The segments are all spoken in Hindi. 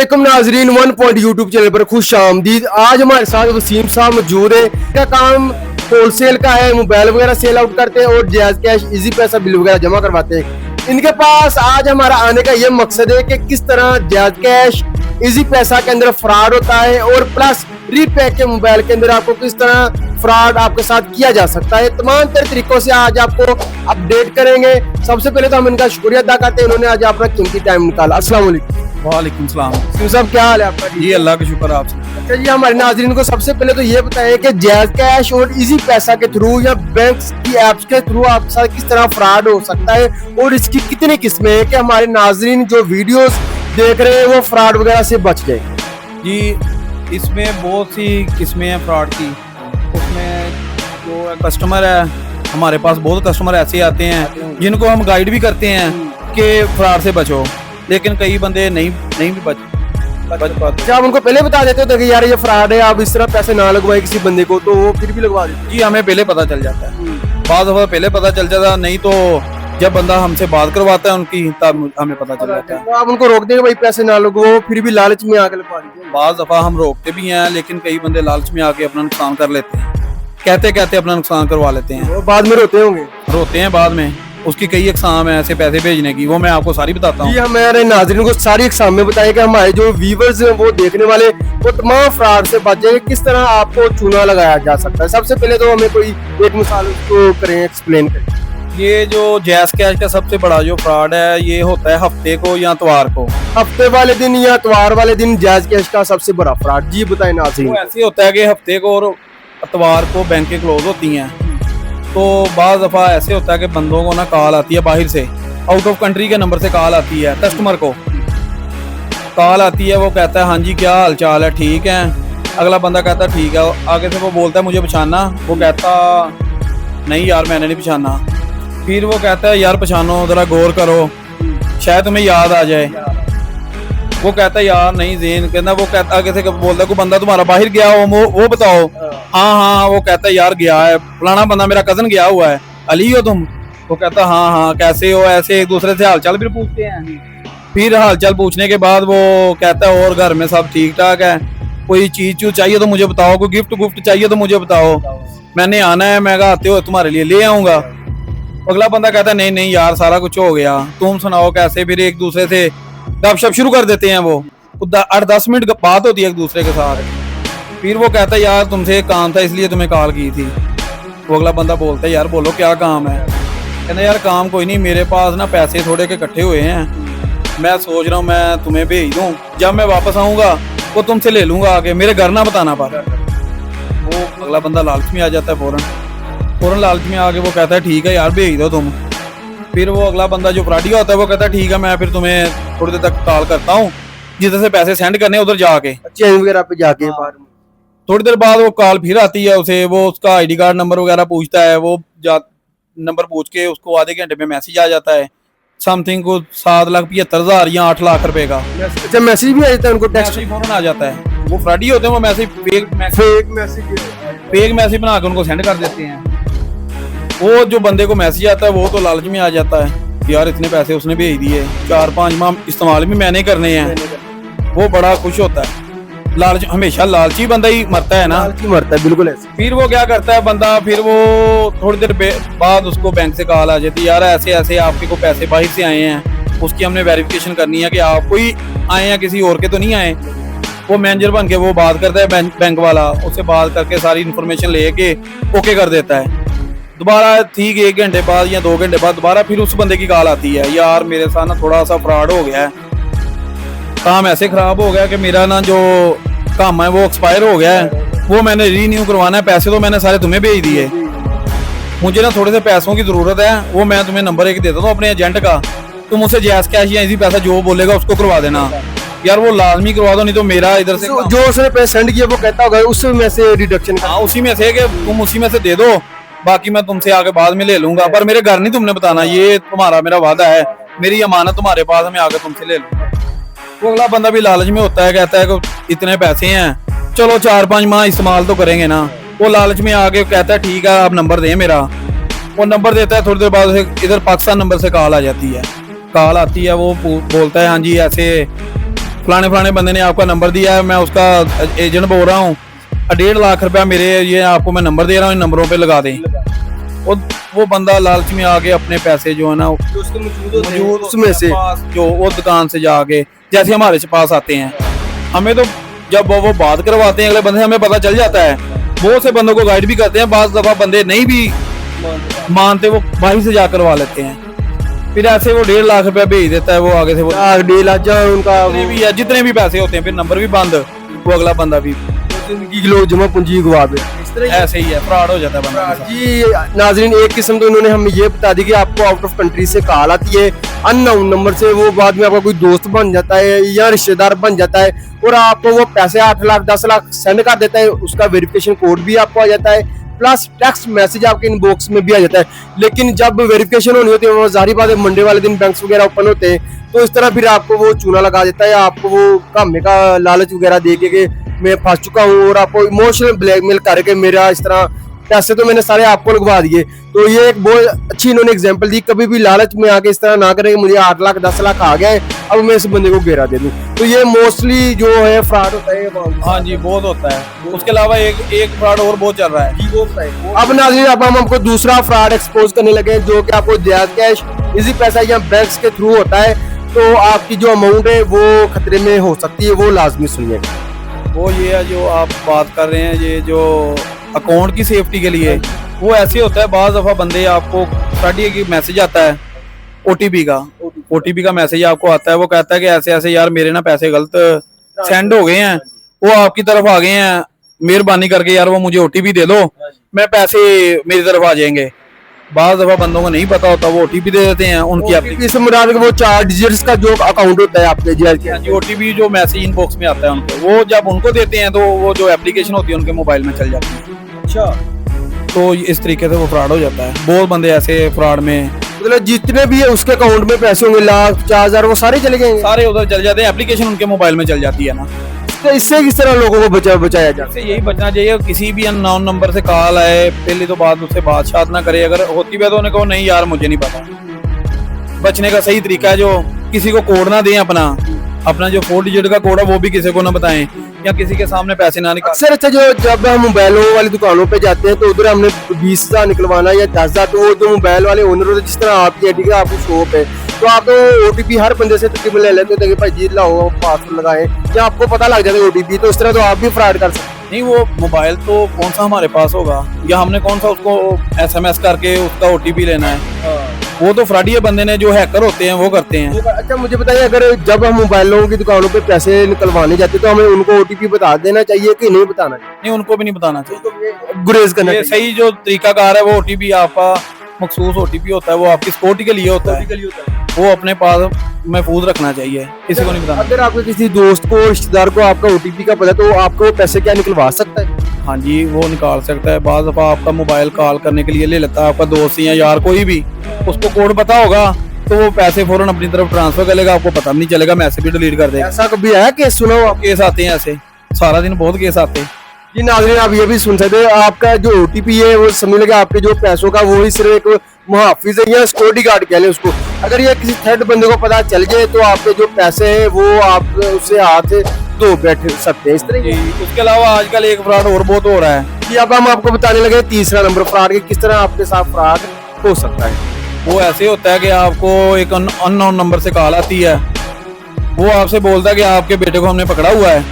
अस्सलामुअलैकुम नाजरीन, वन पॉइंट यूट्यूब चैनल पर खुश आमदीद। आज हमारे साथ वसीम साहब मौजूद है। क्या काम होलसेल का है, मोबाइल वगैरह सेल आउट करते हैं और जायज कैश इजी पैसा बिल वगैरह जमा करवाते हैं। इनके पास आज हमारा आने का ये मकसद है कि किस तरह जायज कैश इजी पैसा के अंदर फ्रॉड होता है और प्लस रीपैक के मोबाइल के अंदर आपको किस तरह फ्रॉड आपके साथ किया जा सकता है। तमाम तरह तरीकों से आज आपको अपडेट करेंगे। सबसे पहले तो हम इनका शुक्रिया अदा करते हैं, इन्होंने आज अपना कीमती टाइम निकाला। अस्सलाम वालेकुम। वालेकुम सलाम। साहब क्या हाल है आपका? जी अल्लाह का शुक्र आपसे। अच्छा जी, हमारे नाज़रीन को सबसे पहले तो ये बताएं कि जायज कैश और इजी पैसा के थ्रू या बैंक की एप्स के थ्रू आपके साथ किस तरह फ्रॉड हो सकता है और इसकी कितनी किस्में हैं कि हमारे नाज़रीन जो वीडियोस देख रहे हैं वो फ्रॉड वगैरह से बच जाए। जी इसमें बहुत सी किस्में हैं फ्रॉड की। उसमें जो कस्टमर है, हमारे पास बहुत कस्टमर ऐसे आते हैं जिनको हम गाइड भी करते हैं कि फ्रॉड से बचो, लेकिन कई बंदे नहीं भी बच पाते। क्या आप उनको पहले बता देते हो कि यार ये फ्रॉड है, आप इस तरह पैसे ना लगवाए किसी बंदे को, तो वो फिर भी लगवा देते? जी हमें पहले पता चल जाता है, बाद दफा पहले पता चल जाता है, नहीं तो जब बंदा हमसे बात करवाता है उनकी तब हमें पता चल जाता है। तो आप उनको रोक देंगे भाई पैसे ना लगवाओ, फिर भी लालच में आके लगवा देते? बाद दफा हम रोकते भी हैं, लेकिन कई बंदे लालच में आके अपना नुकसान कर लेते हैं, कहते कहते अपना नुकसान करवा लेते हैं। वो बाद में रोते हैं बाद में। उसकी कई अकसाम है ऐसे पैसे भेजने की, वो मैं आपको सारी बताता हूँ। जी हमारे नाज़रीन को सारी अकसाम में बताया कि हमारे जो व्यूअर्स हैं वो देखने वाले वो तमाम फ्रॉड से बच जाएंगे। किस तरह आपको चूना लगाया जा सकता है, सबसे पहले तो हमें कोई एक मिसाल उसको करें, एक्सप्लेन करें। ये जो जायज कैश का सबसे बड़ा जो फ्रॉड है ये होता है हफ्ते को या इतवार को। हफ्ते वाले दिन या इतवार वाले दिन जायज कैश का सबसे बड़ा फ्रॉड। जी बताएं नाज़रीन। वो ऐसे होता है कि हफ्ते को और इतवार को बैंकें क्लोज होती हैं, तो बाज़ दफ़ा ऐसे होता है कि बंदों को ना कॉल आती है बाहर से, आउट ऑफ कंट्री के नंबर से कॉल आती है, कस्टमर को कॉल आती है। वो कहता है हाँ जी क्या हाल चाल है, ठीक है। अगला बंदा कहता है ठीक है, आगे से वो बोलता है मुझे पहचाना, वो कहता नहीं यार मैंने नहीं पहचाना। फिर वो कहता है यार पहचानो, ज़रा गौर करो, शायद तुम्हें याद आ जाए। वो कहता है यार नहीं ज़ेन, कहना वो कहता आगे से बोलता है कोई बंदा तुम्हारा बाहर गया हो, वो बताओ। हाँ वो कहता है यार गया है, फलाना बंदा मेरा कजन गया हुआ है, अली हो तुम? वो कहता हाँ कैसे हो, ऐसे एक दूसरे से हालचाल भी पूछते हैं। फिर हालचाल पूछने के बाद वो कहता है और घर में सब ठीक ठाक है, कोई चीज चाहिए तो मुझे बताओ, कोई गिफ्ट चाहिए तो मुझे बताओ, मैंने आना है, मैं आते हो तुम्हारे लिए ले आऊंगा। अगला बंदा कहता है नहीं यार सारा कुछ हो गया, तुम सुनाओ कैसे। फिर एक दूसरे से गपशप शुरू कर देते हैं। वो 8-10 मिनट बात होती है एक दूसरे के साथ। फिर वो कहता है यार तुमसे एक काम था इसलिए तुम्हें कॉल की थी। वो अगला बंदा बोलता है यार बोलो क्या काम है। कहता यार काम कोई नहीं, मेरे पास ना पैसे थोड़े के इकट्ठे हुए हैं, मैं सोच रहा हूँ मैं तुम्हें भेज दूँ, जब मैं वापस आऊँगा वो तुमसे ले लूँगा आके, मेरे घर ना बताना पर। वो अगला बंदा लालच में आ जाता है, फौरन लालच में आके वो कहता है ठीक है यार भेज दो तुम। फिर वो अगला बंदा जो फ्रॉडिया होता है वो कहता है ठीक है मैं फिर तुम्हें थोड़ी देर तक कॉल करता हूँ, जिधर से पैसे सेंड करने उधर जाके चेंज वगैरह पे जाके। थोड़ी देर बाद वो कॉल फिर आती है उसे, वो उसका आईडी कार्ड नंबर वगैरह पूछता है, वो नंबर पूछ के उसको आधे घंटे में मैसेज आ जाता है समथिंग को 7,75,000 या 8 लाख रुपए का। अच्छा मैसेज भी आ जाता है उनको, टेक्स्ट फौरन आ जाता है। वो फ्रॉडी होते हैं, वो मैसेज फेक मैसेज बना के उनको सेंड कर देते हैं। वो जो बंदे को मैसेज आता है वो तो लालच में आ जाता है यार इतने पैसे उसने भेज दिए, 4-5 माह इस्तेमाल भी मैंने करने हैं। वो बड़ा खुश होता है। लालच हमेशा लालची बंदा ही मरता है ना, मरता है बिल्कुल ऐसे। फिर वो क्या करता है बंदा, फिर वो थोड़ी देर बाद उसको बैंक से कॉल आ जाती है यार ऐसे ऐसे आपके को पैसे बाहर से आए हैं, उसकी हमने वेरिफिकेशन करनी है कि आप कोई आए हैं, किसी और के तो नहीं आए। वो मैनेजर बन के वो बात करता है बैंक वाला, उससे बात करके सारी इन्फॉर्मेशन लेके ओके कर देता है। दोबारा ठीक 1 घंटे बाद या 2 घंटे बाद दोबारा फिर उस बंदे की कॉल आती है यार मेरे साथ ना थोड़ा सा फ्रॉड हो गया है, काम ऐसे खराब हो गया कि मेरा ना जो काम है वो एक्सपायर हो गया है, वो मैंने रीन्यू करवाना है, पैसे तो मैंने सारे तुम्हें भेज दिए, मुझे ना थोड़े से पैसों की जरूरत है, वो मैं तुम्हें नंबर 1 देता हूँ अपने एजेंट का, तुम उसे जायज कैश या इजी पैसा जो बोलेगा उसको करवा देना यार, वो लाजमी करवा दो, नहीं तो मेरा इधर से जो उसने पैसे सेंड किया वो कहता होगा उसमें से डिडक्शन। हाँ उसी में से कि तुम उसी में से दे दो, बाकी मैं तुमसे आगे बाद में ले लूंगा, पर मेरे घर नहीं तुमने बताना, ये तुम्हारा मेरा वादा है, मेरी अमानत तुम्हारे पास, मैं आगे तुमसे ले लूंगा। वो अगला बंदा भी लालच में होता है, कहता है कि इतने पैसे हैं चलो 4-5 माह इस्तेमाल तो करेंगे ना। वो लालच में आगे कहता है ठीक है आप नंबर दें मेरा, वो नंबर देता है। थोड़ी देर बाद इधर पाकिस्तान नंबर से कॉल आ जाती है, कॉल आती है, वो बोलता है हाँ जी ऐसे फलाने फलाने बंदे ने आपका नंबर दिया है, मैं उसका एजेंट बोल रहा हूँ, 1.5 लाख रुपया मेरे ये आपको मैं नंबर दे रहा हूँ, इन नंबरों पे लगा दें। वो बंदा लालच में आके अपने पैसे जो है ना मौजूद उसमें से जो वो दुकान से जाके जैसे हमारे पास आते हैं, हमें तो जब वो बात करवाते हैं अगले बंदे, हमें पता चल जाता है। बहुत से बंदों को गाइड भी करते हैं, बाज़ दफा बंदे नहीं भी मानते, वो बाहर से जा करवा लेते हैं, फिर ऐसे वो 1.5 लाख रुपया भेज देता है, वो आगे से वो 1.5 लाख उनका जितने भी पैसे होते हैं, फिर नंबर भी बंद, वो अगला बंदा भी जिंदगी की लोग जमा पूंजी गवा दे, ऐसे ही है, फ्रॉड हो जाता है बंदा। जी नाजरीन, एक किस्म तो उन्होंने हमें ये बता दी कि आपको आउट ऑफ कंट्री से कॉल आती है अननोन नंबर से, वो बाद में आपका कोई दोस्त बन जाता है या रिश्तेदार बन जाता है और आपको वो पैसे 8 लाख 10 लाख सेंड कर देता है, उसका वेरिफिकेशन कोड भी आपको आ जाता है, प्लस टेक्स्ट मैसेज आपके इनबॉक्स में भी आ जाता है। लेकिन जब वेरिफिकेशन होनी होती है, वो जाहिर बात है मंडे वाले दिन बैंक वगैरह ओपन होते हैं, तो इस तरह फिर आपको वो चूना लगा देता है, आपको वो कामे का लालच वगैरह दे के मैं फंस चुका हूँ और आपको इमोशनल ब्लैकमेल करके मेरा इस तरह पैसे तो मैंने सारे आपको लगवा दिए। तो ये एक बहुत अच्छी इन्होंने एग्जांपल दी, कभी भी लालच में आके इस तरह ना करें कि मुझे 8 लाख 10 लाख आ गया है, अब मैं इस बंदे को घेरा दे दूं। तो ये मोस्टली जो है फ्रॉड होता है। हाँ जी, बहुत होता है। उसके अलावा एक फ्रॉड और बहुत चल रहा है जी, वो अब नाज़रीन अब हम आपको दूसरा फ्रॉड एक्सपोज करने लगे, जो कि आपको जायज़ कैश इजी पैसा या बैंक्स के थ्रू होता है, तो आपकी जो अमाउंट है वो खतरे में हो सकती है, वो लाजमी सुनिए। वो ये है जो आप बात कर रहे हैं, ये जो अकाउंट की सेफ्टी के लिए, वो ऐसे होता है, बाज़ दफ़ा बंदे आपको की मैसेज आता है ओटीपी का मैसेज आपको आता है, वो कहता है कि ऐसे ऐसे यार मेरे ना पैसे गलत सेंड हो गए हैं, वो आपकी तरफ आ गए हैं, मेहरबानी करके यार वो मुझे ओटीपी दे दो, मैं पैसे मेरी तरफ आ जाएंगे। बाज़ दफा बंदों को नहीं पता होता, वो ओटीपी दे देते हैं उनकी इससे मुराद वो 4 डिजिट्स का जो अकाउंट होता है आपके जी, ओटीपी जो मैसेज इनबॉक्स में आता है उनको, वो जब उनको देते हैं तो वो जो एप्लीकेशन होती है उनके मोबाइल में चल जाती है। अच्छा, तो इस तरीके से वो फ्रॉड हो जाता है। बहुत बंदे ऐसे फ्रॉड में, मतलब जितने भी है उसके अकाउंट में पैसे होंगे, लाख 4,000 वो सारे चले गए, सारे उधर चल जाते हैं, एप्लीकेशन उनके मोबाइल में चल जाती है ना। तो इससे किस तरह लोगों को बचाया जाए? इससे यही बचना चाहिए, किसी भी अननोन नंबर से कॉल आए, पहले तो बात उससे बातशात ना करे, अगर होती है तो उन्हें कहो नहीं यार मुझे नहीं पता। बचने का सही तरीका है जो किसी को कोड ना दें, अपना जो 4 डिजिट का कोड है वो भी किसी को ना बताएं, या किसी के सामने पैसे ना निकालें। अक्सर अच्छा, जो जब हम मोबाइलों वाली दुकानों पे जाते हैं तो उधर हमने 20,000 निकलवाना या 10,000, तो वो जो मोबाइल वाले ओनर होते हैं, जिस तरह आपकी ठीक है आपकी शॉप है, तो आप तो ओटीपी हर बंदे से तकरीबन ले लेते थे कि भाई जी लाओ पासवर्ड लगाएं, या आपको पता लग जाता है ओटीपी, तो इस तरह तो आप भी फ्रॉड कर सकते हैं। नहीं, वो मोबाइल तो कौन सा हमारे पास होगा, या हमने कौन सा उसको SMS करके उसका ओटीपी लेना है, वो तो फ्रॉडी बंदे ने जो हैकर होते हैं वो करते हैं। अच्छा मुझे बताइए, अगर जब हम मोबाइलों की दुकानों पे पैसे निकलवाने जाते तो हमें उनको ओटीपी बता देना चाहिए कि नहीं बताना चाहिए? नहीं, उनको भी नहीं बताना चाहिए, गुरेज करना ये चाहिए। सही जो तरीकाकार है, वो ओटीपी आपका मखसूस ओटीपी होता है, वो आपकी सिक्योरिटी के लिए होता है, वो अपने पास महफूज रखना चाहिए, किसी को नहीं बताना। अगर आपके किसी दोस्त को रिश्तेदार को आपका ओटीपी का पता है तो आपको पैसे क्या निकलवा सकता है? हाँ जी, वो निकाल सकता है। बाज़ दफ़ा आपका मोबाइल कॉल करने के लिए ले लेता है आपका दोस्त या यार कोई भी, उसको कोड पता होगा तो वो पैसे फौरन अपनी तरफ ट्रांसफर करेगा, आपको पता नहीं चलेगा, मैसेज भी डिलीट कर देगा। ऐसा कभी है केस सुना हो? केस आते हैं ऐसे, सारा दिन बहुत केस आते हैं। जी नाज़रीन, आप ये भी सुन सकते हैं, आपका जो ओटीपी है वो समझ लगे आपके जो पैसों का वो ही सिर्फ एक मुहाफिज है या सिक्योरिटी गार्ड कह लें उसको। अगर ये किसी थर्ड बंदे को पता चल जाए तो आपके जो पैसे हैं वो आप उससे हाथ धो बैठ सकते हैं, इस तरह की। उसके अलावा आजकल एक फ्रॉड और बहुत हो रहा है कि अब हम आपको बताने लगे तीसरा नंबर फ्रॉड के, किस तरह आपके साथ फ्रॉड हो सकता है। वो ऐसे होता है कि आपको एक अननोन नंबर से कॉल आती है, वो आपसे बोलता है कि आपके बेटे को हमने पकड़ा हुआ है,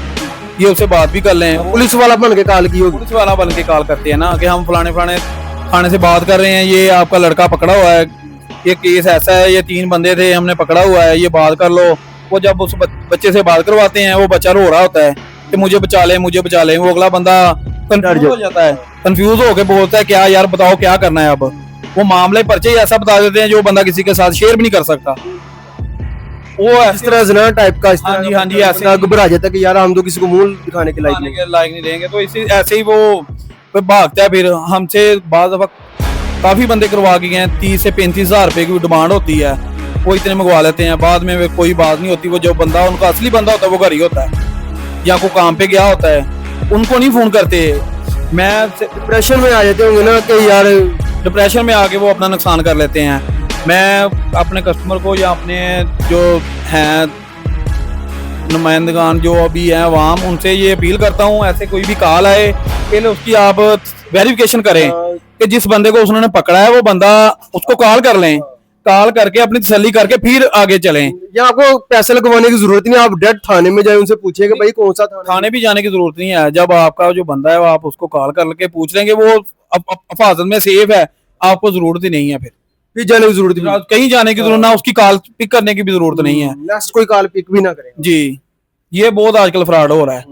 ये उससे बात भी कर लें। पुलिस वाला बन के कॉल की होगी, पुलिस वाला बन के कॉल करते हैं ना कि हम फलाने थाने से बात कर रहे हैं, ये आपका लड़का पकड़ा हुआ है, ये केस ऐसा है, ये 3 बंदे थे, हमने पकड़ा हुआ है, ये बात कर लो। वो जब उस बच्चे से बात करवाते हैं, वो बच्चा रो रहा होता है कि मुझे बचा ले, वो अगला बंदा कंफ्यूज हो जाता है, कंफ्यूज होकर बोलता है क्या यार बताओ क्या करना है। अब वो मामले पर्चे ही ऐसा बता देते हैं जो बंदा किसी के साथ शेयर भी नहीं कर सकता। वो इस तरह जना टाइप का, हाँ जी ऐसे घबरा जाता है कि यार हम तो किसी को मुंह दिखाने के लायक नहीं रहेंगे, तो इसी ऐसे ही वो भागता है। फिर हमसे बाज़ दफा काफी बंदे करवा के गए हैं, 30 से 35,000 रुपए की डिमांड होती है, वो इतने मंगवा लेते हैं, बाद में कोई बात नहीं होती। वो जो बंदा उनका असली बंदा होता है वो घर ही होता है या कोई काम पे गया होता है, उनको नहीं फोन करते। मैं डिप्रेशन में आ जाते होंगे ना कि यार, डिप्रेशन में आके वो अपना नुकसान कर लेते हैं। मैं अपने कस्टमर को या अपने जो हैं नुमाइंदगान जो अभी हैं अवाम, उनसे ये अपील करता हूँ, ऐसे कोई भी कॉल आए पहले उसकी आप वेरिफिकेशन करें कि जिस बंदे को उसने पकड़ा है वो बंदा, उसको कॉल कर लें, कॉल करके अपनी तसल्ली करके फिर आगे चलें। या आपको पैसे लगवाने की जरूरत नहीं, आप डायरेक्ट थाने में जाए, उनसे पूछिए कि भाई कौन सा थाना है। थाने भी जाने की जरूरत नहीं है, जब आपका जो बंदा है वो आप उसको कॉल करके पूछ लेंगे, वो हिफाजत में सेफ है, आपको जरूरत ही नहीं है फिर जाने की जरूरत नहीं, कहीं जाने की जरूरत ना, उसकी कॉल पिक करने की भी जरूरत नहीं है। नेक्स्ट कोई कॉल पिक भी ना करें। जी, ये बहुत आजकल फ्रॉड हो रहा है।